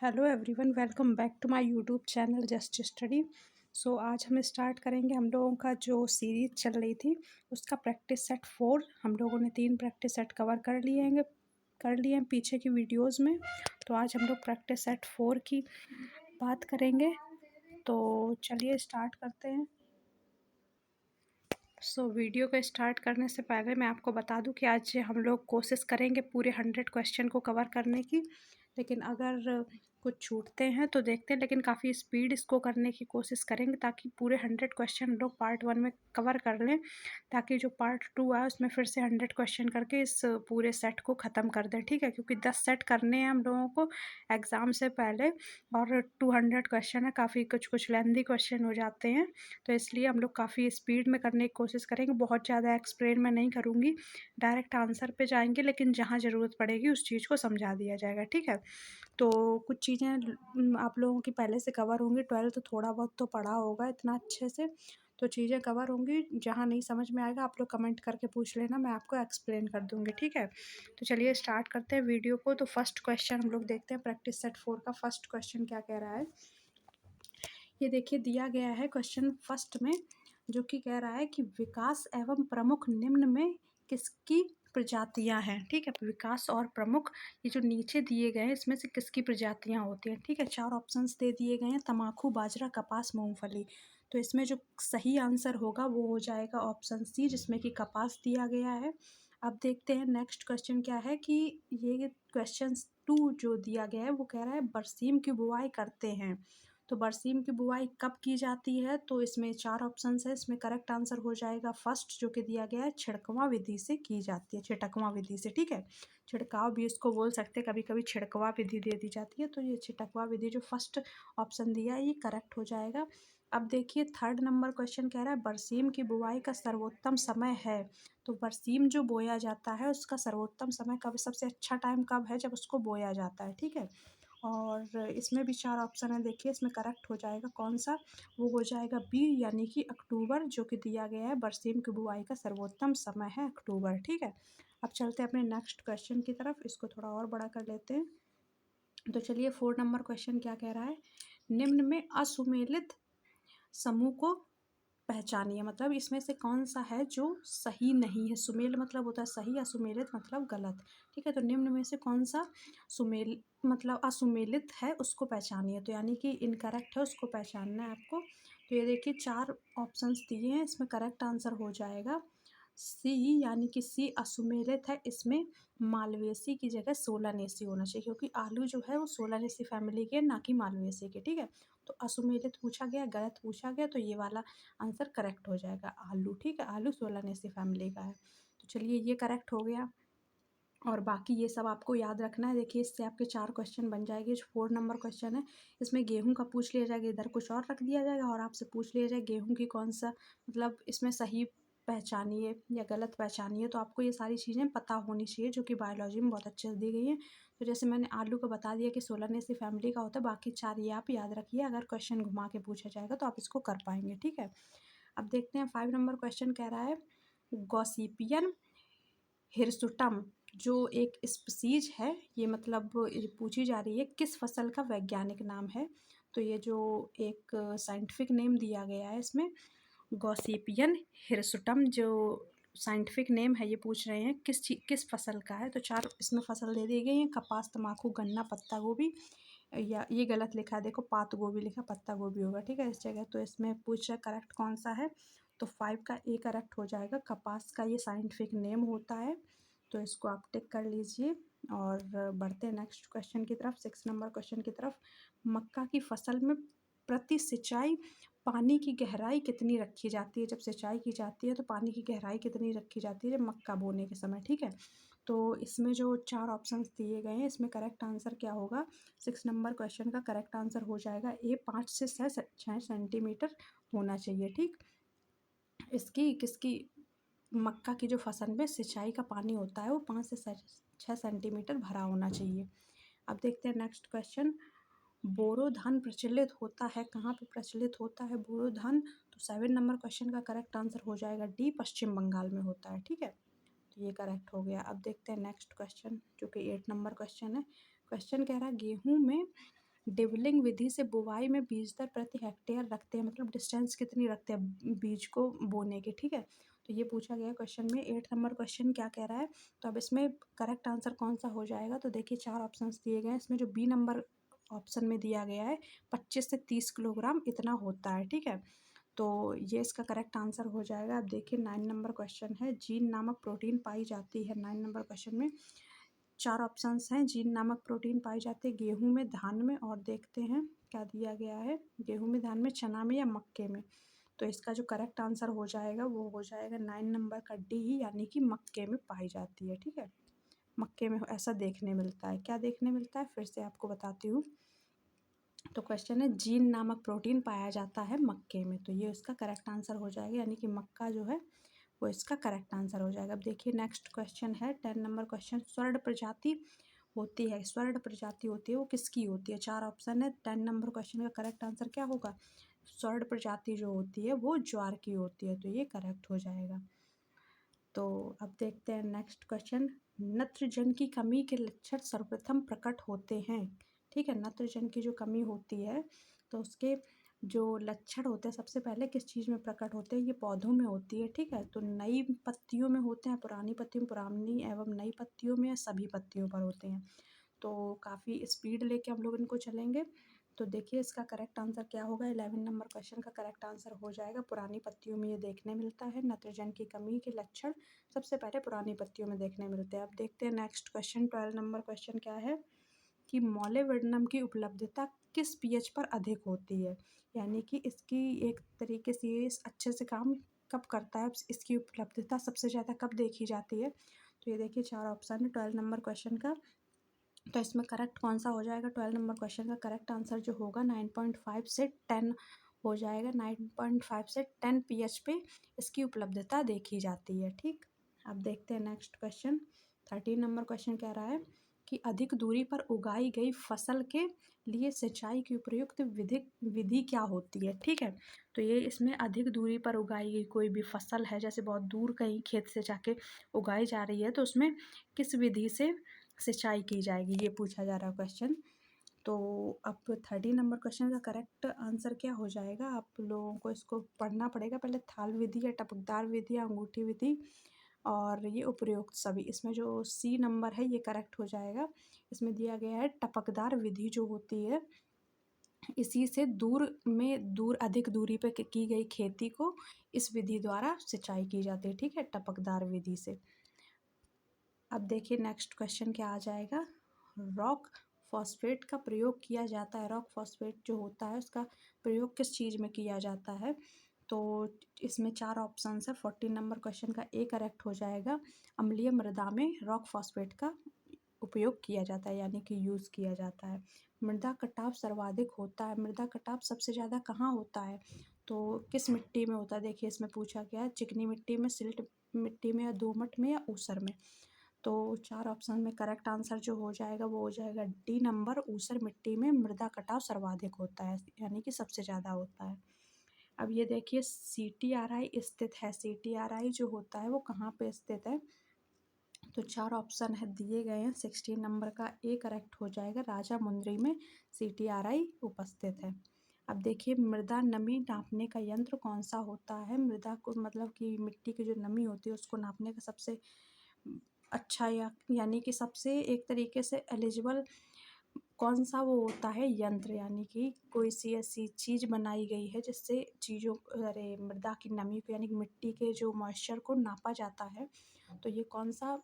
Hello everyone, welcome back to my YouTube channel just study. आज हम start करेंगे हम लोगों का जो सीरीज़ चल रही थी उसका प्रैक्टिस सेट 4। हम लोगों ने 3 प्रैक्टिस सेट कवर कर लिए हैं पीछे की वीडियोस में। तो आज हम लोग प्रैक्टिस सेट 4 की बात करेंगे। तो चलिए स्टार्ट करते हैं। वीडियो को स्टार्ट करने से पहले मैं आपको बता दूं कि आज हम लोग कोशिश करेंगे पूरे 100 क्वेश्चन को कवर करने की। लेकिन अगर कुछ छूटते हैं तो देखते हैं, लेकिन काफ़ी स्पीड इसको करने की कोशिश करेंगे ताकि पूरे 100 क्वेश्चन हम लोग पार्ट 1 में कवर कर लें, ताकि जो पार्ट 2 है उसमें फिर से 100 क्वेश्चन करके इस पूरे सेट को ख़त्म कर दें। ठीक है, क्योंकि 10 सेट करने हैं हम लोगों को एग्ज़ाम से पहले, और 200 क्वेश्चन है, काफ़ी कुछ लेंदी क्वेश्चन हो जाते हैं। तो इसलिए हम लोग काफ़ी स्पीड में करने की कोशिश करेंगे। बहुत ज़्यादा एक्सप्लेन मैं नहीं करूँगी, डायरेक्ट आंसर पे जाएँगे, लेकिन जहाँ ज़रूरत पड़ेगी उस चीज़ को समझा दिया जाएगा। ठीक है? तो कुछ चीज़ें आप लोगों की पहले से कवर होंगी। 12th तो थोड़ा बहुत तो पढ़ा होगा इतना अच्छे से, तो चीज़ें कवर होंगी। जहाँ नहीं समझ में आएगा आप लोग कमेंट करके पूछ लेना, मैं आपको एक्सप्लेन कर दूँगी। ठीक है? तो चलिए स्टार्ट करते हैं वीडियो को। तो फर्स्ट क्वेश्चन हम लोग देखते हैं, प्रैक्टिस सेट 4 का फर्स्ट क्वेश्चन क्या कह रहा है। ये देखिए दिया गया है क्वेश्चन फर्स्ट में, जो कि कह रहा है कि विकास एवं प्रमुख निम्न में किसकी प्रजातियां हैं। ठीक है, विकास और प्रमुख ये जो नीचे दिए गए हैं इसमें से किसकी प्रजातियां होती हैं। ठीक है, 4 ऑप्शंस दे दिए गए हैं, तम्बाकू, बाजरा, कपास, मूंगफली। तो इसमें जो सही आंसर होगा वो हो जाएगा ऑप्शन सी, जिसमें कि कपास दिया गया है। अब देखते हैं नेक्स्ट क्वेश्चन क्या है कि ये क्वेश्चन 2 जो दिया गया है वो कह रहा है बरसीम की बुआई करते हैं। तो बरसीम की बुआई कब की जाती है। तो इसमें 4 ऑप्शंस है, इसमें करेक्ट आंसर हो जाएगा फर्स्ट, जो कि दिया गया है छिड़कवा विधि से की जाती है, छिटकवा विधि से। ठीक है, छिड़काव भी इसको बोल सकते हैं, कभी कभी छिड़कवा विधि दे दी जाती है। तो ये छिटकवा विधि जो फर्स्ट ऑप्शन दिया है ये करेक्ट हो जाएगा। अब देखिए थर्ड नंबर क्वेश्चन कह रहा है बरसीम की बुआई का सर्वोत्तम समय है। तो बरसीम जो बोया जाता है उसका सर्वोत्तम समय कब, सबसे अच्छा टाइम कब है, जब उसको बोया जाता है। ठीक है, और इसमें भी 4 ऑप्शन है, देखिए इसमें करेक्ट हो जाएगा कौन सा, वो हो जाएगा बी, यानी कि अक्टूबर, जो कि दिया गया है बरसीम की बुआई का सर्वोत्तम समय है अक्टूबर। ठीक है, अब चलते हैं अपने नेक्स्ट क्वेश्चन की तरफ, इसको थोड़ा और बड़ा कर लेते हैं। तो चलिए 4 नंबर क्वेश्चन क्या कह रहा है, निम्न में असुमेलित समूह को पहचानिए। मतलब इसमें से कौन सा है जो सही नहीं है। सुमेल मतलब होता है सही, असुमेलित मतलब गलत। ठीक है, तो निम्न में से कौन सा सुमेल मतलब असुमेलित है उसको पहचानिए। तो यानी कि इनकरेक्ट है उसको पहचानना है आपको। तो ये देखिए 4 ऑप्शंस दिए हैं, इसमें करेक्ट आंसर हो जाएगा सी, यानी कि सी असुमेलित है। इसमें मालवेसी की जगह सोलानेसी होना चाहिए, क्योंकि आलू जो है वो सोलानेसी फैमिली के, ना कि मालवेसी के। ठीक है, तो असुमेलित पूछा गया, गलत पूछा गया, तो ये वाला आंसर करेक्ट हो जाएगा आलू। ठीक है, आलू सोलानेसी फैमिली का है। तो चलिए ये करेक्ट हो गया, और बाकी ये सब आपको याद रखना है। देखिए इससे आपके 4 क्वेश्चन बन जाएंगे। जो 4 नंबर क्वेश्चन है इसमें गेहूं का पूछ लिया जाएगा, इधर कुछ और रख दिया जाएगा, और आपसे पूछ लिया जाएगा गेहूं की कौन सा मतलब इसमें सही पहचानिए या गलत पहचानिए। तो आपको ये सारी चीज़ें पता होनी चाहिए, जो कि बायोलॉजी में बहुत अच्छे से दी गई हैं। तो जैसे मैंने आलू को बता दिया कि सोलानेसी फैमिली का होता है, बाकी 4 ये आप याद रखिए, अगर क्वेश्चन घुमा के पूछा जाएगा तो आप इसको कर पाएंगे। ठीक है, अब देखते हैं 5 नंबर क्वेश्चन कह रहा है गॉसिपियन हिरसुटम जो एक स्पीसीज है, ये मतलब ये पूछी जा रही है किस फसल का वैज्ञानिक नाम है। तो ये जो एक साइंटिफिक नेम दिया गया है इसमें, गॉसिपियन हिरसुटम जो साइंटिफिक नेम है, ये पूछ रहे हैं किस फसल का है। तो 4 इसमें फसल दे दी गई हैं, कपास, तम्बाकू, गन्ना, पत्ता गोभी। या ये गलत लिखा है, देखो पात गोभी लिखा, पत्ता गोभी होगा। ठीक है, इस जगह तो इसमें पूछ रहा करेक्ट कौन सा है। तो 5 का ए करेक्ट हो जाएगा, कपास का ये साइंटिफिक नेम होता है। तो इसको आप टिक कर लीजिए, और बढ़ते हैं नेक्स्ट क्वेश्चन की तरफ, 6 नंबर क्वेश्चन की तरफ। मक्का की फसल में प्रति सिंचाई पानी की गहराई कितनी रखी जाती है। जब सिंचाई की जाती है तो पानी की गहराई कितनी रखी जाती है जब मक्का बोने के समय। ठीक है, तो इसमें जो 4 ऑप्शंस दिए गए हैं इसमें करेक्ट आंसर क्या होगा, 6 नंबर क्वेश्चन का करेक्ट आंसर हो जाएगा ए, 5 से 6 सेंटीमीटर होना चाहिए। ठीक, इसकी किसकी मक्का की जो फसल में सिंचाई का पानी होता है वो 5 से 6 सेंटीमीटर भरा होना चाहिए। अब देखते हैं नेक्स्ट क्वेश्चन, बोरो धान प्रचलित होता है कहाँ पे प्रचलित होता है बोरो धान। तो 7 नंबर क्वेश्चन का करेक्ट आंसर हो जाएगा डी, पश्चिम बंगाल में होता है। ठीक है, तो ये करेक्ट हो गया। अब देखते हैं नेक्स्ट क्वेश्चन, जो कि 8 नंबर क्वेश्चन है। क्वेश्चन कह रहा है गेहूं में डिवलिंग विधि से बुवाई में बीज दर प्रति हेक्टेयर रखते हैं, मतलब डिस्टेंस कितनी रखते हैं बीज को बोने की, ठीक है। तो ये पूछा गया क्वेश्चन में। 8 नंबर क्वेश्चन क्या कह रहा है, तो अब इसमें करेक्ट आंसर कौन सा हो जाएगा, तो देखिए 4 ऑप्शंस दिए गए हैं। इसमें जो बी नंबर ऑप्शन में दिया गया है 25 से 30 किलोग्राम इतना होता है, ठीक है। तो ये इसका करेक्ट आंसर हो जाएगा। अब देखिए 9 नंबर क्वेश्चन है, जीन नामक प्रोटीन पाई जाती है। 9 नंबर क्वेश्चन में 4 ऑप्शंस हैं, जीन नामक प्रोटीन पाई जाती है गेहूं में, धान में, और देखते हैं क्या दिया गया है, गेहूं में, धान में, चना में या मक्के में। तो इसका जो करेक्ट आंसर हो जाएगा वो हो जाएगा 9 नंबर का डी ही, यानी कि मक्के में पाई जाती है, ठीक है। मक्के में ऐसा देखने मिलता है। क्या देखने मिलता है, फिर से आपको बताती हूँ। तो क्वेश्चन है जीन नामक प्रोटीन पाया जाता है मक्के में, तो ये उसका करेक्ट आंसर हो जाएगा, यानी कि मक्का जो है वो इसका करेक्ट आंसर हो जाएगा। अब देखिए नेक्स्ट क्वेश्चन है 10 नंबर क्वेश्चन, स्वर्ण प्रजाति होती है, स्वर्ण प्रजाति होती है वो किसकी होती है। 4 ऑप्शन है। 10 नंबर क्वेश्चन का करेक्ट आंसर क्या होगा, स्वर्ण प्रजाति जो होती है वो ज्वार की होती है, तो ये करेक्ट हो जाएगा। तो अब देखते हैं नेक्स्ट क्वेश्चन, नत्रजन की कमी के लक्षण सर्वप्रथम प्रकट होते हैं, ठीक है। नत्रजन की जो कमी होती है तो उसके जो लक्षण होते हैं सबसे पहले किस चीज़ में प्रकट होते हैं, ये पौधों में होती है, ठीक है। तो नई पत्तियों में होते हैं, पुरानी पत्तियों में, पुरानी एवं नई पत्तियों में, सभी पत्तियों पर होते हैं। तो काफ़ी स्पीड लेके हम लोग इनको चलेंगे। तो देखिए इसका करेक्ट आंसर क्या होगा, 11 नंबर क्वेश्चन का करेक्ट आंसर हो जाएगा, पुरानी पत्तियों में ये देखने मिलता है। नत्रजन की कमी के लक्षण सबसे पहले पुरानी पत्तियों में देखने मिलते हैं। अब देखते हैं नेक्स्ट क्वेश्चन, 12 नंबर क्वेश्चन क्या है कि मॉलिब्डेनम की उपलब्धता किस पीएच पर अधिक होती है, यानी कि इसकी एक तरीके से ये अच्छे से काम कब करता है, इसकी उपलब्धता सबसे ज़्यादा कब देखी जाती है। तो ये देखिए 4 ऑप्शन है 12 नंबर क्वेश्चन का, तो इसमें करेक्ट कौन सा हो जाएगा। 12 नंबर क्वेश्चन का करेक्ट आंसर जो होगा 9.5 से 10 हो जाएगा। 9.5 से 10 पीएच पे इसकी उपलब्धता देखी जाती है, ठीक। अब देखते हैं नेक्स्ट क्वेश्चन, 13 नंबर क्वेश्चन कह रहा है कि अधिक दूरी पर उगाई गई फसल के लिए सिंचाई की उपयुक्त विधि क्या होती है, ठीक है। तो ये इसमें अधिक दूरी पर उगाई गई कोई भी फसल है, जैसे बहुत दूर कहीं खेत से जाके उगाई जा रही है, तो उसमें किस विधि से सिंचाई की जाएगी, ये पूछा जा रहा है क्वेश्चन। तो अब 13 नंबर क्वेश्चन का करेक्ट आंसर क्या हो जाएगा, आप लोगों को इसको पढ़ना पड़ेगा पहले। थाल विधि या टपकदार विधि या अंगूठी विधि और ये उपयुक्त सभी, इसमें जो सी नंबर है ये करेक्ट हो जाएगा। इसमें दिया गया है टपकदार विधि जो होती है इसी से दूर अधिक दूरी पे की गई खेती को इस विधि द्वारा सिंचाई की जाती है, ठीक है, टपकदार विधि से। अब देखिए नेक्स्ट क्वेश्चन क्या आ जाएगा, रॉक फॉस्फेट का प्रयोग किया जाता है, रॉक फॉस्फेट जो होता है उसका प्रयोग किस चीज़ में किया जाता है। तो इसमें 4 ऑप्शन है। 14 नंबर क्वेश्चन का ए करेक्ट हो जाएगा, अम्लीय मृदा में रॉक फॉस्फेट का उपयोग किया जाता है, यानी कि यूज़ किया जाता है। मृदा कटाव सर्वाधिक होता है, मृदा कटाव सबसे ज़्यादा कहाँ होता है, तो किस मिट्टी में होता है। देखिए इसमें पूछा गया है चिकनी मिट्टी में, सिल्ट मिट्टी में, या दोमट में, या ऊसर में। तो 4 ऑप्शन में करेक्ट आंसर जो हो जाएगा वो हो जाएगा डी नंबर, ऊसर मिट्टी में मृदा कटाव सर्वाधिक होता है, यानी कि सबसे ज़्यादा होता है। अब ये देखिए CTRI स्थित है, CTRI जो होता है वो कहाँ पे स्थित है, तो 4 ऑप्शन है दिए गए हैं। 16 नंबर का ए करेक्ट हो जाएगा, राजा मुंद्री में CTRI उपस्थित है। अब देखिए मृदा नमी नापने का यंत्र कौन सा होता है, मृदा को मतलब कि मिट्टी की जो नमी होती है उसको नापने का सबसे अच्छा यानी कि सबसे एक तरीके से एलिजिबल कौन सा वो होता है यंत्र, यानी कि कोई सी ऐसी चीज़ बनाई गई है जिससे चीज़ों अरे मृदा की नमी को यानी कि मिट्टी के जो मॉइस्चर को नापा जाता है, तो ये कौन सा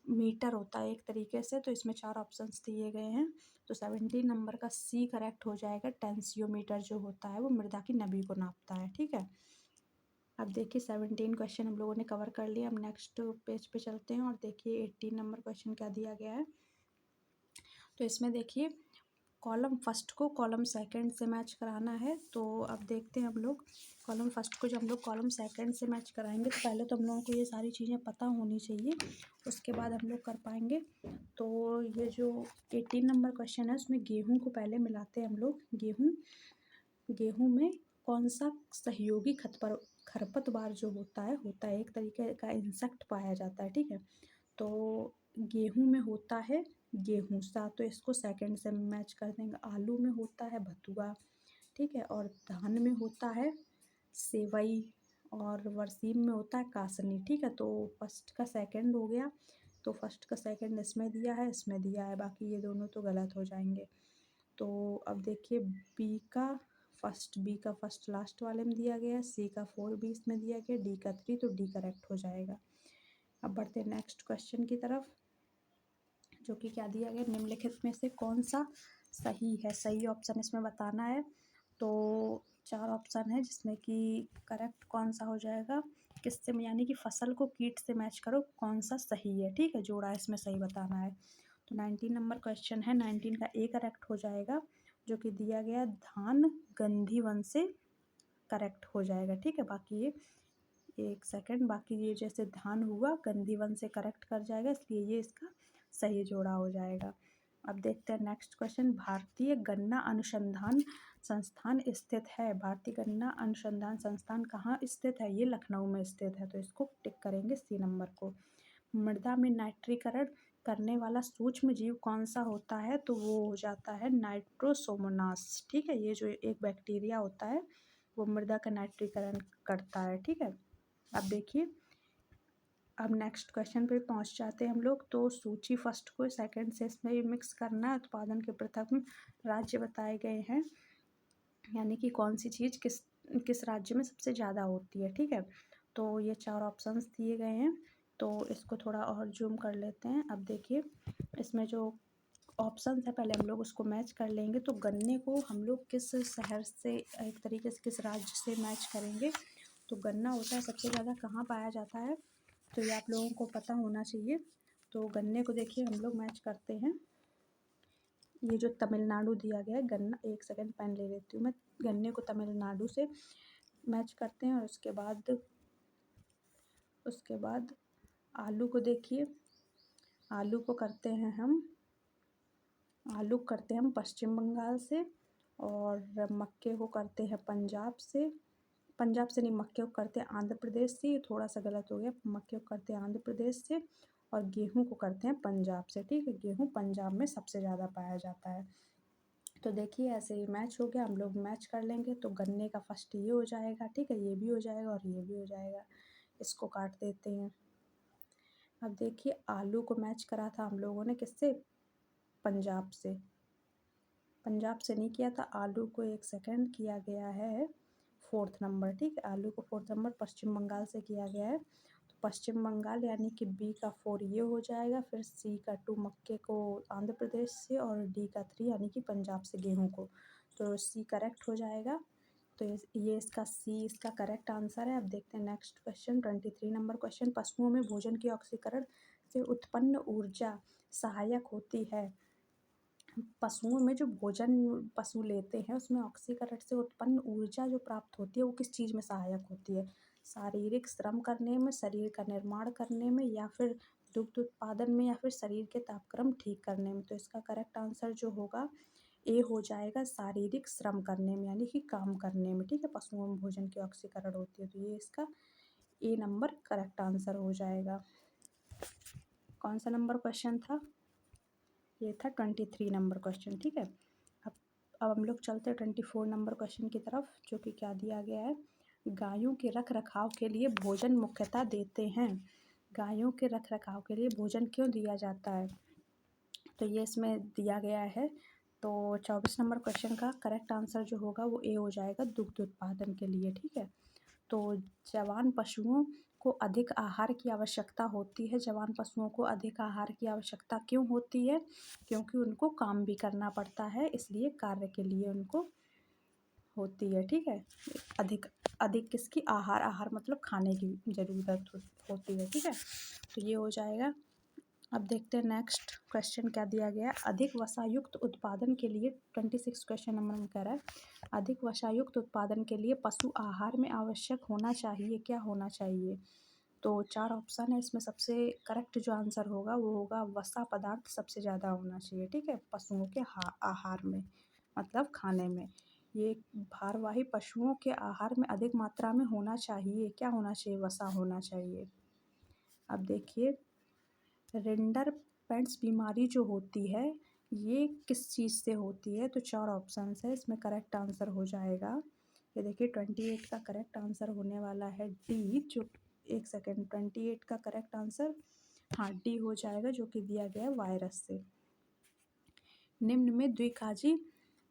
मीटर होता है एक तरीके से। तो इसमें 4 ऑप्शंस दिए गए हैं, तो 17 नंबर का सी करेक्ट हो जाएगा, टेंसियोमीटर जो होता है वो मृदा की नमी को नापता है, ठीक है। अब देखिए 17 क्वेश्चन हम लोगों ने कवर कर लिया। अब नेक्स्ट पेज पे चलते हैं और देखिए 18 नंबर क्वेश्चन क्या दिया गया है। तो इसमें देखिए कॉलम फर्स्ट को कॉलम सेकंड से मैच कराना है, तो अब देखते हैं हम लोग कॉलम फर्स्ट को जब हम लोग कॉलम सेकंड से मैच कराएंगे तो पहले तो हम लोगों को ये सारी चीज़ें पता होनी चाहिए, उसके बाद हम लोग कर पाएंगे। तो ये जो 18 नंबर क्वेश्चन है उसमें गेहूं को पहले मिलाते हैं हम लोग। गेहूं में कौन सा सहयोगी खरपतवार जो होता है एक तरीके का इंसेक्ट पाया जाता है, ठीक है। तो गेहूं में होता है गेहूँ सा, तो इसको सेकंड से मैच कर देंगे। आलू में होता है भतुआ, ठीक है, और धान में होता है सेवई, और बरसीम में होता है कासनी, ठीक है। तो फर्स्ट का सेकंड हो गया, तो फर्स्ट का सेकंड इसमें दिया है, इसमें दिया है, बाकी ये दोनों तो गलत हो जाएंगे। तो अब देखिए बी का फर्स्ट लास्ट वाले में दिया गया, सी का 4 बी इसमें दिया गया, डी का 3, तो डी करेक्ट हो जाएगा। अब बढ़ते हैं नेक्स्ट क्वेश्चन की तरफ, जो कि क्या दिया गया, निम्नलिखित में से कौन सा सही है, सही ऑप्शन इसमें बताना है। तो 4 ऑप्शन है, जिसमें कि करेक्ट कौन सा हो जाएगा, किससे, यानी कि फसल को कीट से मैच करो, कौन सा सही है, ठीक है, जोड़ा इसमें सही बताना है। तो 19 नंबर क्वेश्चन है, 19 का ए करेक्ट हो जाएगा, जो कि दिया गया धान गंधी वन से करेक्ट हो जाएगा, ठीक है। बाकी ये एक सेकंड, बाकी ये जैसे धान हुआ गंधी वन से करेक्ट कर जाएगा, इसलिए ये इसका सही जोड़ा हो जाएगा। अब देखते हैं नेक्स्ट क्वेश्चन, भारतीय गन्ना अनुसंधान संस्थान स्थित है, भारतीय गन्ना अनुसंधान संस्थान कहाँ स्थित है, ये लखनऊ में स्थित है, तो इसको टिक करेंगे सी नंबर को। मृदा में नाइट्रीकरण करने वाला सूक्ष्म जीव कौन सा होता है, तो वो हो जाता है नाइट्रोसोमोनास, ठीक है। ये जो एक बैक्टीरिया होता है वो मृदा का नाइट्रीकरण करता है, ठीक है। अब देखिए, अब नेक्स्ट क्वेश्चन पे पहुंच जाते हैं हम लोग। तो सूची फर्स्ट को सेकंड से इसमें मिक्स करना है। उत्पादन के प्रथम राज्य बताए गए हैं, यानी कि कौन सी चीज़ किस किस राज्य में सबसे ज़्यादा होती है, ठीक है। तो ये 4 ऑप्शंस दिए गए हैं, तो इसको थोड़ा और जूम कर लेते हैं। अब देखिए, इसमें जो ऑप्शन है पहले हम लोग उसको मैच कर लेंगे। तो गन्ने को हम लोग किस शहर से, एक तरीके से किस राज्य से मैच करेंगे, तो गन्ना होता है सबसे ज़्यादा कहाँ पाया जाता है, तो ये आप लोगों को पता होना चाहिए। तो गन्ने को देखिए हम लोग मैच करते हैं, ये जो तमिलनाडु दिया गया है गन्ना, एक सेकंड पेन ले लेती हूँ मैं, गन्ने को तमिलनाडु से मैच करते हैं। और उसके बाद आलू को देखिए, आलू को करते हैं हम आलू करते हैं हम पश्चिम बंगाल से, और मक्के को करते हैं पंजाब से नहीं, मक्के को करते हैं आंध्र प्रदेश से, ये थोड़ा सा गलत हो गया, मक्के को करते हैं आंध्र प्रदेश से, और गेहूं को करते हैं पंजाब से, ठीक है। गेहूं पंजाब में सबसे ज़्यादा पाया जाता है। तो देखिए ऐसे ही मैच हो गया, हम लोग मैच कर लेंगे, तो गन्ने का फर्स्ट ये हो जाएगा, ठीक है, ये भी हो जाएगा और ये भी हो जाएगा, इसको काट देते हैं। अब देखिए, आलू को मैच करा था हम लोगों ने किससे, पंजाब से नहीं किया था, आलू को एक सेकंड किया गया है 4th नंबर, ठीक है, आलू को 4th नंबर पश्चिम बंगाल से किया गया है। तो पश्चिम बंगाल यानी कि बी का 4 ये हो जाएगा, फिर सी का 2 मक्के को आंध्र प्रदेश से, और डी का 3 यानी कि पंजाब से गेहूं को, तो सी करेक्ट हो जाएगा। तो ये इसका करेक्ट आंसर है। अब देखते हैं नेक्स्ट क्वेश्चन, 23 नंबर क्वेश्चन, पशुओं में भोजन की ऑक्सीकरण से उत्पन्न ऊर्जा सहायक होती है, पशुओं में जो भोजन पशु लेते हैं उसमें ऑक्सीकरण से उत्पन्न ऊर्जा जो प्राप्त होती है वो किस चीज़ में सहायक होती है, शारीरिक श्रम करने में, शरीर का निर्माण करने में, या फिर दुग्ध उत्पादन में, या फिर शरीर के तापक्रम ठीक करने में। तो इसका करेक्ट आंसर जो होगा ए हो जाएगा, शारीरिक श्रम करने में, यानी कि काम करने में, ठीक है, पशुओं में भोजन की ऑक्सीकरण होती है, तो ये इसका ए नंबर करेक्ट आंसर हो जाएगा। कौन सा नंबर क्वेश्चन था, ये था 23 नंबर क्वेश्चन, ठीक है। अब अब हम लोग चलते हैं 24 नंबर क्वेश्चन की तरफ, जो कि क्या दिया गया है, गायों के रख रखाव के लिए भोजन मुख्यतः देते हैं, गायों के रख रखाव के लिए भोजन क्यों दिया जाता है, तो ये इसमें दिया गया है। तो 24 नंबर क्वेश्चन का करेक्ट आंसर जो होगा वो ए हो जाएगा, दुग्ध उत्पादन के लिए, ठीक है। तो जवान पशुओं को अधिक आहार की आवश्यकता होती है, जवान पशुओं को अधिक आहार की आवश्यकता क्यों होती है, क्योंकि उनको काम भी करना पड़ता है, इसलिए कार्य के लिए उनको होती है, ठीक है। अधिक अधिक किसकी, आहार मतलब खाने की ज़रूरत होती है, ठीक है। तो ये हो जाएगा। अब देखते हैं नेक्स्ट क्वेश्चन क्या दिया गया है, अधिक वसायुक्त उत्पादन के लिए 26 क्वेश्चन नंबर में कह रहा है, अधिक वसायुक्त उत्पादन के लिए पशु आहार में आवश्यक होना चाहिए, क्या होना चाहिए। तो 4 ऑप्शन है, इसमें सबसे करेक्ट जो आंसर होगा वो होगा वसा पदार्थ सबसे ज़्यादा होना चाहिए, ठीक है, पशुओं के आहार में, मतलब खाने में, ये भारवाही पशुओं के आहार में अधिक मात्रा में होना चाहिए, क्या होना चाहिए, वसा होना चाहिए। अब देखिए, रिंडर पेट्स बीमारी जो होती है ये किस चीज़ से होती है? तो 4 ऑप्शंस है, इसमें करेक्ट आंसर हो जाएगा, ये देखिए 28 का करेक्ट आंसर होने वाला है डी। जो एक सेकेंड, 28 का करेक्ट आंसर हाँ डी हो जाएगा, जो कि दिया गया है वायरस से। निम्न में द्विकाजी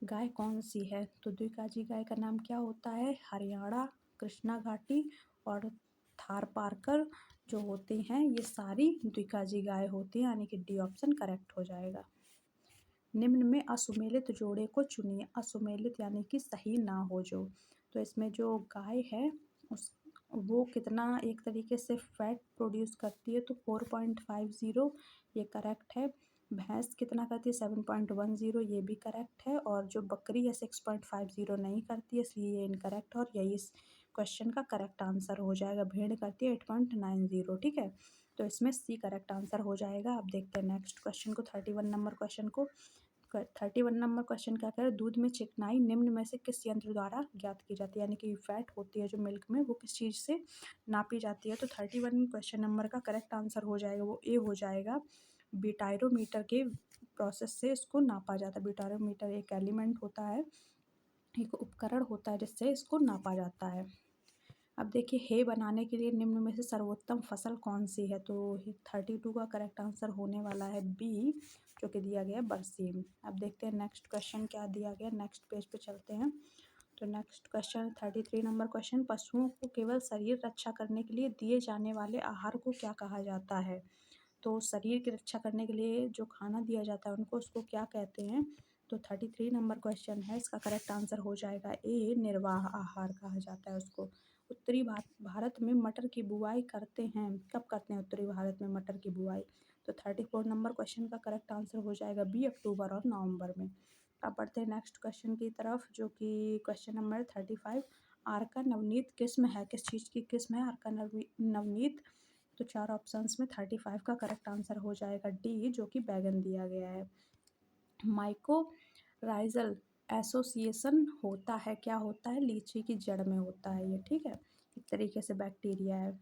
गाय कौन सी है? तो द्विकाजी गाय का नाम क्या होता है? हरियाणा, कृष्णा घाटी और थारपारकर जो होती हैं ये सारी द्विकाजी गाय होती हैं, यानी कि डी ऑप्शन करेक्ट हो जाएगा। निम्न में असुमेलित जोड़े को चुनिए। असुमेलित यानी कि सही ना हो जो। तो इसमें जो गाय है उस वो कितना एक तरीके से फैट प्रोड्यूस करती है, तो 4.50 ये करेक्ट है। भैंस कितना करती है? 7.10 ये भी करेक्ट है। और जो बकरी है 6.50 नहीं करती है, इसलिए ये इनकरेक्ट है और यही इस क्वेश्चन का करेक्ट आंसर हो जाएगा। भेड़ करती है 8.90, ठीक है। तो इसमें सी करेक्ट आंसर हो जाएगा। अब देखते हैं नेक्स्ट क्वेश्चन को, 31 नंबर क्वेश्चन को। 31 नंबर क्वेश्चन क्या कह रहा है? दूध में चिकनाई निम्न में से किस यंत्र द्वारा ज्ञात की जाती है? यानी कि फैट होती है जो मिल्क में, वो किस चीज़ से नापी जाती है? तो 31 क्वेश्चन नंबर का करेक्ट आंसर हो जाएगा, वो ए हो जाएगा। बिटायरोमीटर के प्रोसेस से इसको नापा जाता है। बिटायरोमीटर एक एलिमेंट होता है, एक उपकरण होता है जिससे इसको नापा जाता है। अब देखिए, हे बनाने के लिए निम्न में से सर्वोत्तम फसल कौन सी है? तो 32 का करेक्ट आंसर होने वाला है बी, जो कि दिया गया है बरसीम। अब देखते हैं नेक्स्ट क्वेश्चन क्या दिया गया। नेक्स्ट पेज पे चलते हैं। तो नेक्स्ट क्वेश्चन 33 नंबर क्वेश्चन, पशुओं को केवल शरीर रक्षा करने के लिए दिए जाने वाले आहार को क्या कहा जाता है? तो शरीर की रक्षा करने के लिए जो खाना दिया जाता है उनको, उसको क्या कहते हैं? तो 33 नंबर क्वेश्चन है, इसका करेक्ट आंसर हो जाएगा ए, निर्वाह आहार कहा जाता है उसको। उत्तरी भारत में मटर की बुआई करते हैं, कब करते हैं उत्तरी भारत में मटर की बुआई? तो 34 नंबर क्वेश्चन का करेक्ट आंसर हो जाएगा बी, अक्टूबर और नवंबर में। अब बढ़ते हैं नेक्स्ट क्वेश्चन की तरफ, जो कि क्वेश्चन नंबर 35। आर्का नवनीत किस्म है, किस चीज़ की किस्म है आर्का नवनीत? तो 4 ऑप्शंस में 35 का करेक्ट आंसर हो जाएगा डी, जो कि बैगन दिया गया है। माइकोराइजल एसोसिएशन होता है, क्या होता है? लीची की जड़ में होता है ये, ठीक है। एक तरीके से बैक्टीरिया है।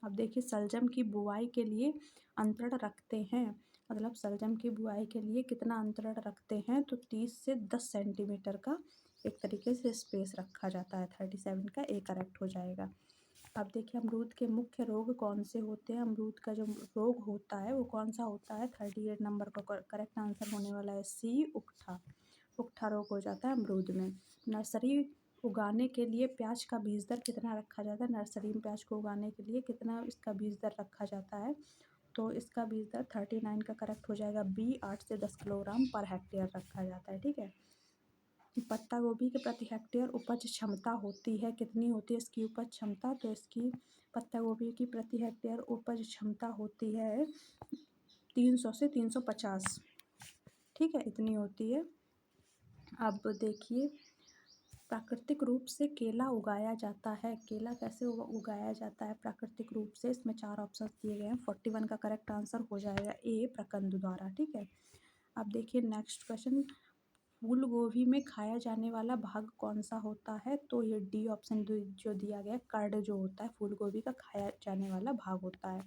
अब देखिए, सलजम की बुआई के लिए अंतरण रखते हैं, मतलब सलजम की बुआई के लिए कितना अंतरण रखते हैं? तो 30 से 10 सेंटीमीटर का एक तरीके से स्पेस रखा जाता है। 37 का ए करेक्ट हो जाएगा। अब देखिए, अमरूद के मुख्य रोग कौन से होते हैं? अमरूद का जो रोग होता है वो कौन सा होता है? 38 नंबर का करेक्ट आंसर होने वाला है सी, उकठा। उकठा रोग हो जाता है अमरूद में। नर्सरी उगाने के लिए प्याज का बीज दर कितना रखा जाता है? नर्सरी में प्याज को उगाने के लिए कितना इसका बीज दर रखा जाता है? तो इसका बीज दर 39 का करेक्ट हो जाएगा बी, 8 से 10 किलोग्राम पर हेक्टेयर रखा जाता है, ठीक है। पत्ता गोभी के प्रति हेक्टेयर उपज क्षमता होती है, कितनी होती है इसकी उपज क्षमता? तो इसकी पत्ता गोभी की प्रति हेक्टेयर उपज क्षमता होती है 300 से 350, ठीक है, इतनी होती है। अब देखिए, प्राकृतिक रूप से केला उगाया जाता है, केला कैसे उगाया जाता है प्राकृतिक रूप से? इसमें 4 ऑप्शन दिए गए हैं। 41 का करेक्ट आंसर हो जाएगा ए, प्रकंद द्वारा, ठीक है। अब देखिए नेक्स्ट क्वेश्चन, फूल गोभी में खाया जाने वाला भाग कौन सा होता है? तो ये डी ऑप्शन जो दिया गया है, कर्ड जो होता है फूल गोभी का खाया जाने वाला भाग होता है।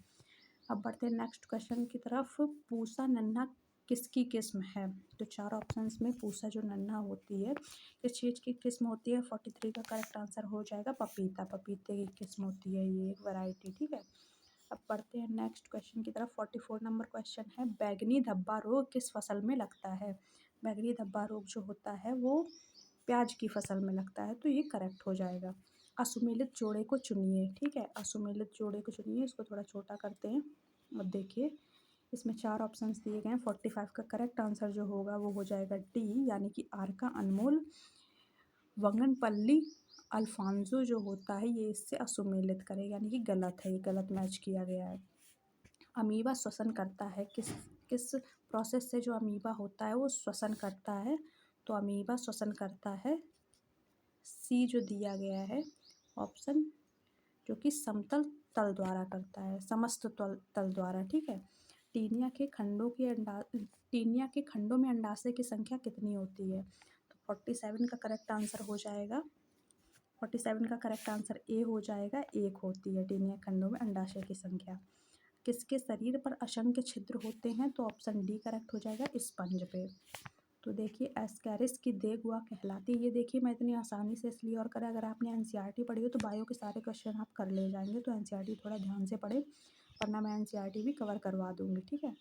अब बढ़ते हैं नेक्स्ट क्वेश्चन की तरफ। पूसा नन्हा किसकी किस्म है? तो 4 ऑप्शंस में पूसा जो नन्हा होती है किस चीज़ की किस्म होती है? 43 का करेक्ट आंसर हो जाएगा पपीता, पपीते की किस्म होती है ये एक वैरायटी, ठीक है। अब बढ़ते हैं नेक्स्ट क्वेश्चन की तरफ। 44 नंबर क्वेश्चन है, बैंगनी धब्बा रोग किस फसल में लगता है? बैंगनी धब्बा रोग जो होता है वो प्याज की फसल में लगता है, तो ये करेक्ट हो जाएगा। असुमेलित जोड़े को चुनिए, ठीक है, असुमेलित जोड़े को चुनिए। इसको थोड़ा छोटा करते हैं। अब देखिए, इसमें 4 ऑप्शंस दिए गए हैं। 45 का करेक्ट आंसर जो होगा वो हो जाएगा डी, यानी कि आर का अनमोल। वंगनपल्ली अल्फांसो जो होता है ये इससे असुमेलित करेगा, यानी कि गलत है, ये गलत मैच किया गया है। अमीबा श्वसन करता है, किस किस प्रोसेस से जो अमीबा होता है वो श्वसन करता है? तो अमीबा श्वसन करता है सी, जो दिया गया है ऑप्शन, जो कि समतल तल द्वारा करता है, समस्त तल तल द्वारा, ठीक है। टीनिया के खंडों में अंडाशय की संख्या कितनी होती है? तो 47 का करेक्ट आंसर हो जाएगा। 47 का करेक्ट आंसर ए हो जाएगा, एक होती है टीनिया खंडों में अंडाशय की संख्या। किसके शरीर पर असंख्य छिद्र होते हैं? तो ऑप्शन डी करेक्ट हो जाएगा, स्पंज पे। तो देखिए एस्केरिस की देग वह कहलाती है। ये देखिए मैं इतनी आसानी से इसलिए और करा, अगर आपने एनसीईआरटी पढ़ी हो तो बायो के सारे क्वेश्चन आप कर ले जाएंगे, तो एनसीईआरटी थोड़ा ध्यान से पढ़े, वरना मैं एनसीईआरटी भी कवर करवा दूंगी, ठीक है।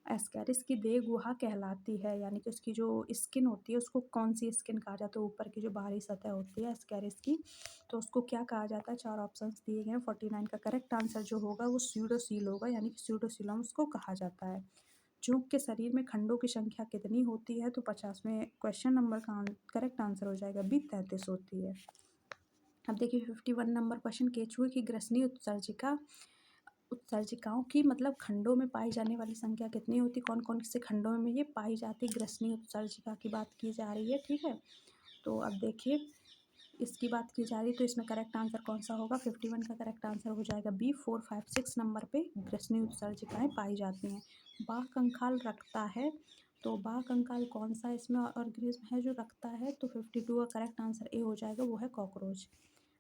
एस्केरिस की देह गुहा कहलाती है, यानी कि उसकी जो स्किन होती है उसको कौन सी स्किन कहा जाता है? ऊपर की जो बाहरी सतह होती है एस्केरिस की, तो उसको क्या कहा जाता है? 4 ऑप्शंस दिए गए हैं। 49 का करेक्ट आंसर जो होगा वो स्यूडोसील होगा, यानी कि स्यूडोसीलम उसको कहा जाता है। जोंक के शरीर में खंडों की संख्या कितनी होती है? तो 50वें क्वेश्चन नंबर का करेक्ट आंसर हो जाएगा बी, 33 होती है। अब देखिए 51 नंबर क्वेश्चन, केचुए की ग्रसनी उत्सर्जिकाओं की मतलब खंडों में पाई जाने वाली संख्या कितनी होती? कौन कौन से खंडों में ये पाई जाती? ग्रसनी उत्सर्जिका की बात की जा रही है, ठीक है। तो अब देखिए इसकी बात की जा रही है, तो इसमें करेक्ट आंसर कौन सा होगा? 51 का करेक्ट आंसर हो जाएगा बी, 4, 5, 6 नंबर पे ग्रसनी उत्सर्जिकाएं पाई जाती हैं। बाघ कंकाल रखता है, तो बाघ कंकाल कौन सा इसमें ऑर्गेनिज्म है जो रखता है? तो 52 का करेक्ट आंसर ए हो जाएगा, वो है कॉकरोच।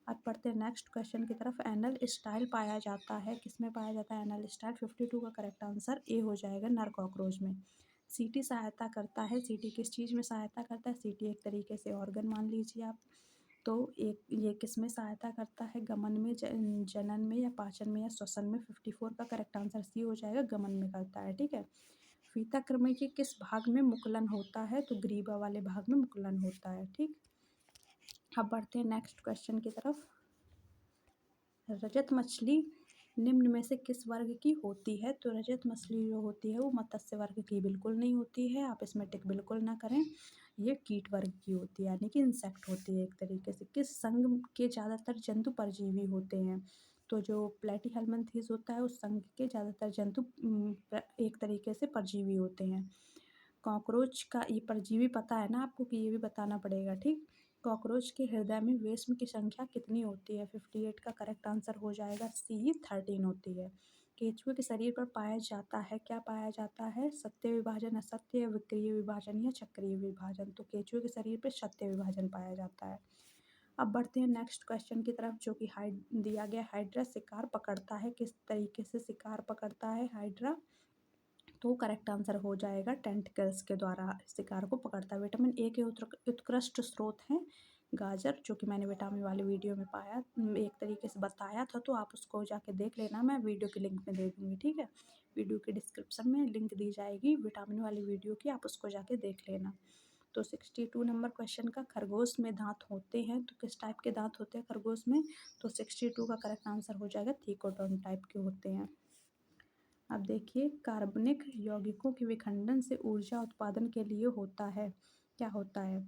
अब पढ़ते हैं नेक्स्ट क्वेश्चन की तरफ। एनल स्टाइल पाया जाता है, किसमें पाया जाता है एनल स्टाइल? 52 का करेक्ट आंसर ए हो जाएगा, नर कॉकरोच में। सीटी सहायता करता है, सीटी किस चीज़ में सहायता करता है? सीटी एक तरीके से ऑर्गन मान लीजिए आप। तो एक ये किस में सहायता करता है? गमन में, जनन में, या पाचन में, या श्वसन में? 54 का करेक्ट आंसर सी हो जाएगा, गमन में करता है, ठीक है। फीता कृमि के किस भाग में मुकुलन होता है? तो ग्रीवा वाले भाग में मुकुलन होता है, ठीक। अब बढ़ते हैं नेक्स्ट क्वेश्चन की तरफ। रजत मछली निम्न में से किस वर्ग की होती है? तो रजत मछली जो होती है वो मत्स्य वर्ग की बिल्कुल नहीं होती है, आप इसमें टिक बिल्कुल ना करें। ये कीट वर्ग की होती है, यानी कि इंसेक्ट होती है एक तरीके से। किस संघ के ज़्यादातर जंतु परजीवी होते हैं? तो जो प्लेटीहेल्मिन्थेस होता है उस संघ के ज़्यादातर जंतु एक तरीके से परजीवी होते हैं। कॉकरोच का ये परजीवी पता है ना आपको, कि ये भी बताना पड़ेगा, ठीक। कॉकरोच के हृदय में वेश्म की संख्या कितनी होती है? 58 का करेक्ट आंसर हो जाएगा सी, 13 होती है। केंचुए के शरीर पर पाया जाता है, क्या पाया जाता है? सत्य विभाजन, असत्य, विक्रिय विभाजन, या चक्रीय विभाजन? तो केंचुए के शरीर पर सत्य विभाजन पाया जाता है। अब बढ़ते हैं नेक्स्ट क्वेश्चन की तरफ, जो कि हाइड दिया गया। हाइड्रा शिकार पकड़ता है, किस तरीके से शिकार पकड़ता है हाइड्रा? तो करेक्ट आंसर हो जाएगा टेंटिकल्स के द्वारा शिकार को पकड़ता है। विटामिन ए के उत्कृष्ट स्रोत हैं गाजर, जो कि मैंने विटामिन वाली वीडियो में पाया, एक तरीके से बताया था, तो आप उसको जाके देख लेना, मैं वीडियो की लिंक में दे दूँगी, ठीक है। वीडियो के डिस्क्रिप्शन में लिंक दी जाएगी विटामिन वाली वीडियो की, आप उसको जाके देख लेना। तो 62 नंबर क्वेश्चन का, खरगोश में दांत होते हैं, तो किस टाइप के दांत होते हैं खरगोश में? तो 62 का करेक्ट आंसर हो जाएगा, थीकोटोन टाइप के होते हैं। अब देखिए कार्बनिक यौगिकों के विखंडन से ऊर्जा उत्पादन के लिए होता है, क्या होता है?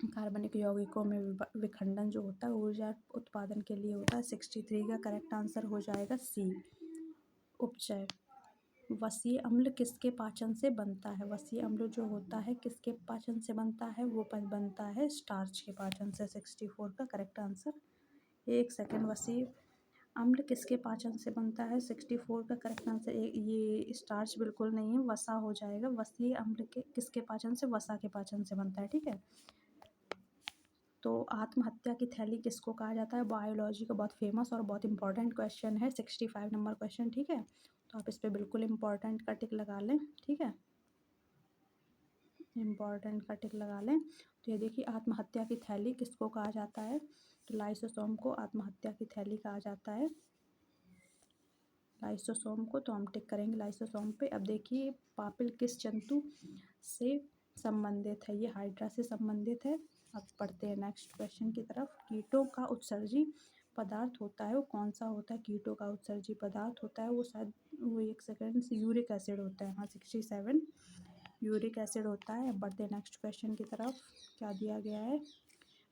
कार्बनिक यौगिकों में विखंडन जो होता है ऊर्जा उत्पादन के लिए होता है। 63 का करेक्ट आंसर हो जाएगा सी, उपचय। वसीय अम्ल किसके पाचन से बनता है? वसीय अम्ल जो होता है किसके पाचन से बनता है? वो बनता है स्टार्च के पाचन से। 64 का करेक्ट आंसर, एक सेकेंड, वसीय अम्ल किसके पाचन से बनता है? 64 का करेक्ट आंसर ये स्टार्च बिल्कुल नहीं है, वसा हो जाएगा। वसीय अम्ल के किसके पाचन से? वसा के पाचन से बनता है, ठीक है। तो आत्महत्या की थैली किसको कहा जाता है? बायोलॉजी का बहुत फेमस और बहुत इंपॉर्टेंट क्वेश्चन है, 65 नंबर क्वेश्चन, ठीक है। तो आप इस पर बिल्कुल इंपॉर्टेंट का टिक लगा लें, ठीक है, इम्पॉर्टेंट का टिक लगा लें। तो ये देखिए आत्महत्या की थैली किसको कहा जाता है? तो लाइसोसोम को आत्महत्या की थैली कहा जाता है, लाइसोसोम को, तो हम टिक करेंगे लाइसोसोम पे। अब देखिए पापिल किस जंतु से संबंधित है? ये हाइड्रा से संबंधित है। अब पढ़ते हैं नेक्स्ट क्वेश्चन की तरफ। कीटों का उत्सर्जी पदार्थ होता है वो कौन सा होता है? कीटों का उत्सर्जी पदार्थ होता है वो शायद, वो एक सेकेंड, यूरिक एसिड होता है, हाँ 67 यूरिक एसिड होता है। अब बढ़ते हैं नेक्स्ट क्वेश्चन की तरफ। क्या दिया गया है?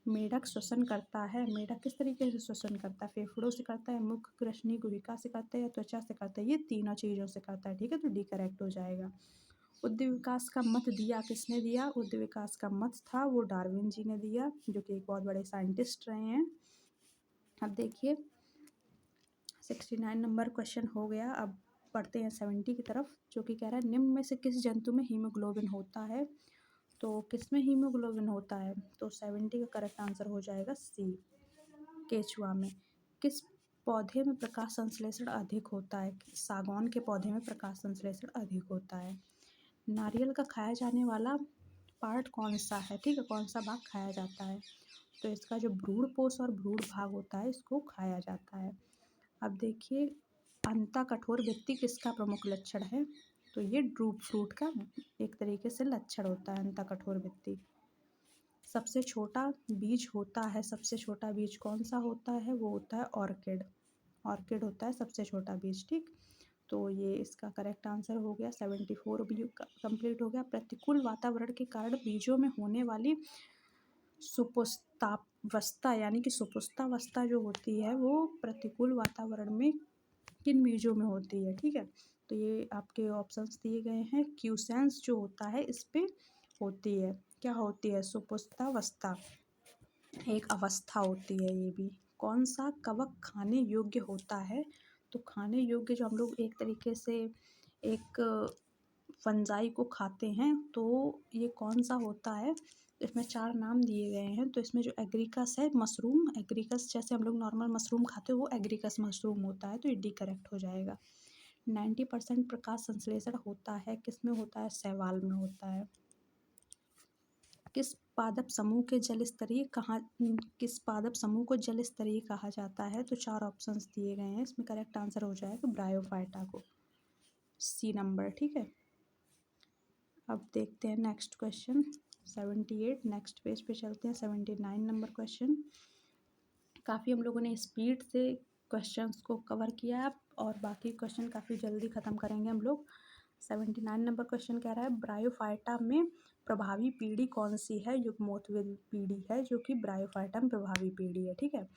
मेढक श्वसन करता है, मेढक किस तरीके से श्वसन करता है? फेफड़ों से करता है, मुख, कृष्णि, गुहिका से करता है, या त्वचा से करता है? ये तीनों चीज़ों से करता है, ठीक है, तो डी करेक्ट हो जाएगा। उद्दीप विकास का मत दिया किसने दिया? उद्दीप विकास का मत था वो डार्विन जी ने दिया, जो कि एक बहुत बड़े साइंटिस्ट रहे हैं। अब देखिए 69 नंबर क्वेश्चन हो गया। अब पढ़ते हैं 70 की तरफ, जो कि कह रहा है निम्न में से किस जंतु में हीमोग्लोबिन होता है? तो किस में हीमोग्लोबिन होता है? तो 70 का करेक्ट आंसर हो जाएगा सी, केचुआ में। किस पौधे में प्रकाश संश्लेषण अधिक होता है? सागौन के पौधे में प्रकाश संश्लेषण अधिक होता है। नारियल का खाया जाने वाला पार्ट कौन सा है? ठीक है, कौन सा भाग खाया जाता है? तो इसका जो भ्रूण पोष और भ्रूण भाग होता है इसको खाया जाता है। अब देखिए, अंतः कठोर वृत्ति किसका प्रमुख लक्षण है? तो ये ड्रूप फ्रूट का एक तरीके से लक्षण होता है अंतः कठोर वृत्ति। सबसे छोटा बीज होता है, सबसे छोटा बीज कौन सा होता है? वो होता है ऑर्किड। ऑर्किड होता है सबसे छोटा बीज। ठीक, तो ये इसका करेक्ट आंसर हो गया। 74 भी कंप्लीट हो गया। प्रतिकूल वातावरण के कारण बीजों में होने वाली सुपुष्पावस्था यानी कि सुपुष्पावस्था जो होती है वो प्रतिकूल वातावरण में किन बीजों में होती है? ठीक है, तो ये आपके ऑप्शंस दिए गए हैं। क्यूसेंस जो होता है इस पे होती है, क्या होती है? सुपुष्पावस्था एक अवस्था होती है ये भी। कौन सा कवक खाने योग्य होता है? तो खाने योग्य जो हम लोग एक तरीके से एक फंजाई को खाते हैं तो ये कौन सा होता है? इसमें 4 नाम दिए गए हैं। तो इसमें जो एग्रीकस है, मशरूम एग्रीकस, जैसे हम लोग नॉर्मल मशरूम खाते हैं वो एग्रीकस मशरूम होता है, तो ये डी करेक्ट हो जाएगा। 90% प्रकाश संश्लेषण होता है किस में होता है? शैवाल में होता है। किस पादप समूह के जल स्तरीय किस पादप समूह को जल स्तरीय कहा जाता है? तो 4 ऑप्शंस दिए गए हैं, इसमें करेक्ट आंसर हो जाएगा ब्रायोफाइटा को, सी नंबर। ठीक है, अब देखते हैं नेक्स्ट क्वेश्चन 78। नेक्स्ट पेज पे चलते हैं। 79 नंबर क्वेश्चन। काफ़ी हम लोगों ने स्पीड से क्वेश्चंस को कवर किया है और बाकी क्वेश्चन काफ़ी जल्दी ख़त्म करेंगे हम लोग। 79 नंबर क्वेश्चन कह रहा है ब्रायोफाइटा में प्रभावी पीढ़ी कौन सी है? युग्मोत्विल पीढ़ी है जो कि ब्रायोफाइटा में प्रभावी पीढ़ी है। ठीक है,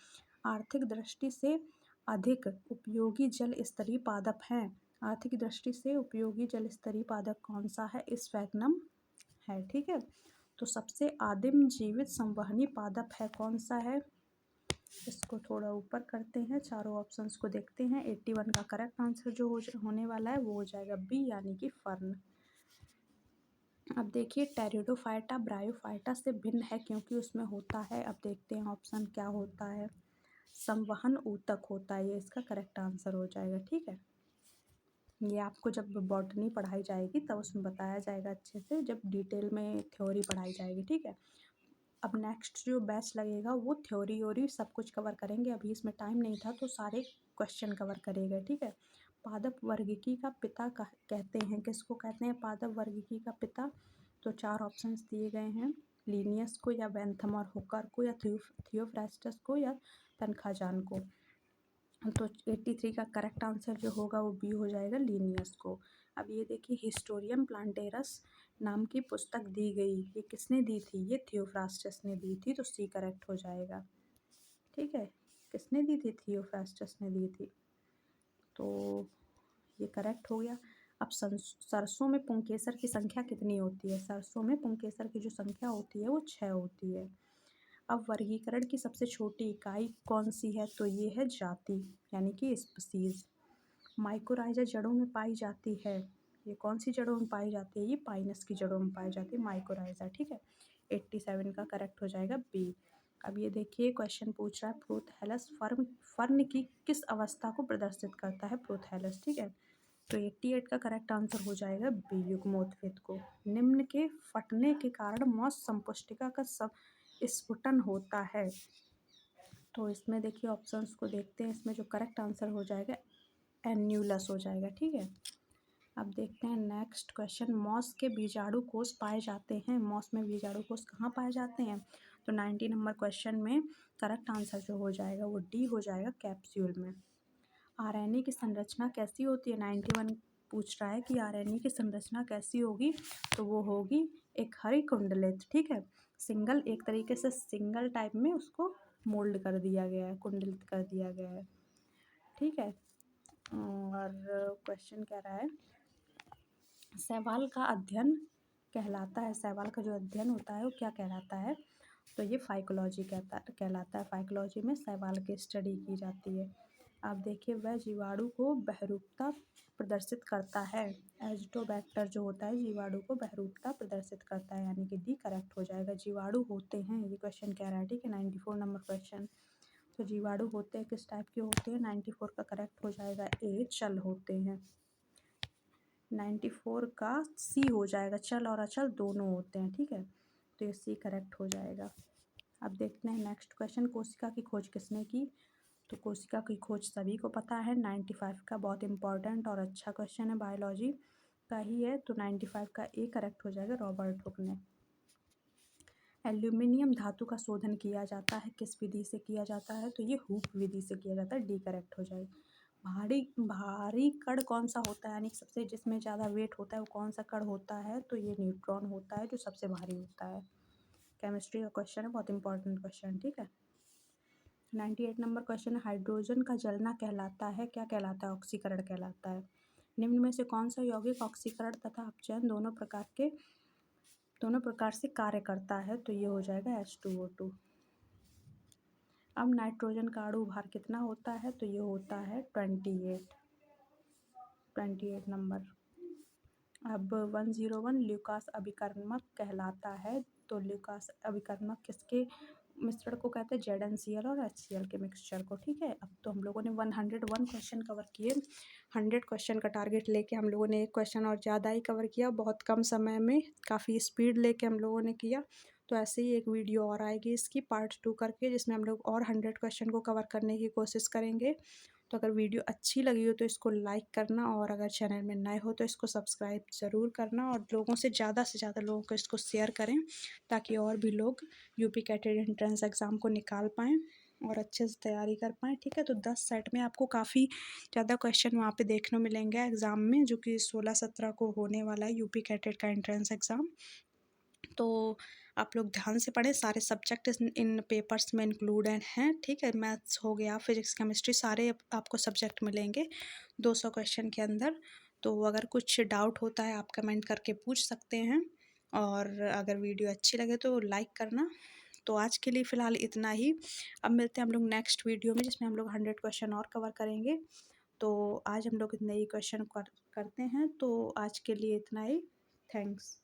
आर्थिक दृष्टि से अधिक उपयोगी जल स्तरीय पादप हैं। आर्थिक दृष्टि से उपयोगी जल स्तरीय पादप कौन सा है? स्फैग्नम है। ठीक है, तो सबसे आदिम जीवित संवहनी पादप है कौन सा है? इसको थोड़ा ऊपर करते हैं, चारों ऑप्शंस को देखते हैं। 81 का करेक्ट आंसर जो होने वाला है वो हो जाएगा बी यानी कि फर्न। अब देखिए, टेरिडोफाइटा ब्रायोफाइटा से भिन्न है क्योंकि उसमें होता है, अब देखते हैं ऑप्शन क्या होता है, संवहन ऊतक होता है, ये इसका करेक्ट आंसर हो जाएगा। ठीक है, ये आपको जब बॉटनी पढ़ाई जाएगी तब उसमें बताया जाएगा अच्छे से, जब डिटेल में थ्योरी पढ़ाई जाएगी। ठीक है, अब नेक्स्ट जो बैच लगेगा वो थ्योरी व्योरी सब कुछ कवर करेंगे। अभी इसमें टाइम नहीं था तो सारे क्वेश्चन कवर करेंगे। ठीक है, पादप वर्गीकी का पिता कहते हैं, किसको कहते हैं पादप वर्गीकी का पिता? तो 4 ऑप्शंस दिए गए हैं, लीनियस को या बेंथम और हुकर को या थियोफ्रास्टस को या तनखाजान को। तो 83 का करेक्ट आंसर जो होगा वो बी हो जाएगा, लीनियस को। अब ये देखिए, हिस्टोरियम प्लांटेरस नाम की पुस्तक दी गई, ये किसने दी थी? ये थियोफ्रास्टस ने दी थी, तो सी करेक्ट हो जाएगा। ठीक है, किसने दी थी? थियोफ्रास्टस ने दी थी, तो ये करेक्ट हो गया। अब सरसों में पुंकेसर की संख्या कितनी होती है? सरसों में पुंकेसर की जो संख्या होती है वो 6 होती है। अब वर्गीकरण की सबसे छोटी इकाई कौन सी है? तो ये है जाति यानी कि स्पीसीज। माइकोराइजा जड़ों में पाई जाती है, ये कौन सी जड़ों में पाई जाती है? ये पाइनस की जड़ों में पाई जाती है माइकोराइजा। ठीक है, 87 का करेक्ट हो जाएगा बी। अब ये देखिए, क्वेश्चन पूछ रहा है प्रोथैलस फर्न की किस अवस्था को प्रदर्शित करता है? प्रोथैलस। ठीक है, तो 88 का करेक्ट आंसर हो जाएगा बी, युग्मोत्थित को। निम्न के फटने के कारण मौस संपुष्टिका का सब स्फुटन होता है। तो इसमें देखिए ऑप्शंस को देखते हैं, इसमें जो करेक्ट आंसर हो जाएगा एन्यूलस हो जाएगा। ठीक है, अब देखते हैं नेक्स्ट क्वेश्चन। मॉस के बीजाणु कोष पाए जाते हैं, मॉस में बीजाणु कोष कहाँ पाए जाते हैं? तो 90 नंबर क्वेश्चन में करेक्ट आंसर जो हो जाएगा वो डी हो जाएगा, कैप्सूल में। आरएनए की संरचना कैसी होती है? 91 पूछ रहा है कि आरएनए की संरचना कैसी होगी? तो वो होगी एक हरी कुंडलित। ठीक है, सिंगल, एक तरीके से सिंगल टाइप में उसको मोल्ड कर दिया गया है, कुंडलित कर दिया गया है। ठीक है, और क्वेश्चन कह रहा है शैवाल का अध्ययन कहलाता है, शैवाल का जो अध्ययन होता है वो क्या कहलाता है? तो ये फाइकोलॉजी कहलाता है। फाइकोलॉजी में शैवाल की स्टडी की जाती है। आप देखिए, वह जीवाणु को बहरूपता प्रदर्शित करता है, एजिटोबैक्टर जो होता है जीवाणु को बहरूपता प्रदर्शित करता है, यानी कि डी करेक्ट हो जाएगा। जीवाणु होते हैं, ये क्वेश्चन कह रहा है। ठीक है, 94 नंबर क्वेश्चन। तो जीवाणु होते हैं किस टाइप के होते हैं? 94 का करेक्ट हो जाएगा ए, चल होते हैं। 94 का सी हो जाएगा, चल और अचल दोनों होते हैं, ठीक है, तो ये सी करेक्ट हो जाएगा। अब देखते हैं नेक्स्ट क्वेश्चन, कोशिका की खोज किसने की? तो कोशिका की खोज सभी को पता है, 95 का बहुत इंपॉर्टेंट और अच्छा क्वेश्चन है, बायोलॉजी का ही है, तो 95 का ए करेक्ट हो जाएगा, रॉबर्ट हुक ने। एल्यूमिनियम धातु का शोधन किया जाता है, किस विधि से किया जाता है? तो ये हुक विधि से किया जाता है, डी करेक्ट हो जाएगा। भारी भारी कण कौन सा होता है, यानी सबसे जिसमें ज़्यादा वेट होता है वो कौन सा कण होता है? तो ये न्यूट्रॉन होता है जो सबसे भारी होता है। केमिस्ट्री का क्वेश्चन है, बहुत इंपॉर्टेंट क्वेश्चन, ठीक है। 98 नंबर क्वेश्चन है, हाइड्रोजन का जलना कहलाता है, क्या कहलाता है? ऑक्सीकरण कहलाता है। निम्न में से कौन सा यौगिक ऑक्सीकरण तथा अपचयन दोनों प्रकार से कार्य करता है? तो ये हो जाएगा H2O2। अब नाइट्रोजन का अणु भार कितना होता है? तो ये होता है 28 नंबर। अब 101 ल्यूकास अभिकर्मक कहलाता है, तो ल्यूकास अभिकर्मक किसके मिश्रण को कहते हैं? ZnCl और HCl के मिक्सचर को, ठीक है। अब तो हम लोगों ने 101 क्वेश्चन कवर किए, 100 क्वेश्चन का टारगेट लेके हम लोगों ने एक क्वेश्चन और ज़्यादा ही कवर किया, बहुत कम समय में, काफ़ी स्पीड लेके हम लोगों ने किया। तो ऐसे ही एक वीडियो और आएगी इसकी पार्ट 2 करके, जिसमें हम लोग और 100 क्वेश्चन को कवर करने की कोशिश करेंगे। तो अगर वीडियो अच्छी लगी हो तो इसको लाइक करना, और अगर चैनल में नए हो तो इसको सब्सक्राइब ज़रूर करना, और लोगों से ज़्यादा लोगों को इसको शेयर करें, ताकि और भी लोग यूपी कैटेड एंट्रेंस एग्ज़ाम को निकाल पाएँ और अच्छे से तैयारी कर पाएँ, ठीक है। तो 10 सेट में आपको काफ़ी ज़्यादा क्वेश्चन वहाँ पे देखने को मिलेंगे एग्ज़ाम में, जो कि 16-17 को होने वाला है यूपी कैटेड का एंट्रेंस एग्ज़ाम। तो आप लोग ध्यान से पढ़ें, सारे सब्जेक्ट इन पेपर्स में इंक्लूडेड हैं, ठीक है। मैथ्स हो गया, फिजिक्स, केमिस्ट्री, सारे आपको सब्जेक्ट मिलेंगे 200 क्वेश्चन के अंदर। तो अगर कुछ डाउट होता है आप कमेंट करके पूछ सकते हैं, और अगर वीडियो अच्छी लगे तो लाइक करना। तो आज के लिए फ़िलहाल इतना ही। अब मिलते हैं हम लोग नेक्स्ट वीडियो में, जिसमें हम लोग 100 क्वेश्चन और कवर करेंगे। तो आज हम लोग इतने ही क्वेश्चन करते हैं, तो आज के लिए इतना ही। थैंक्स।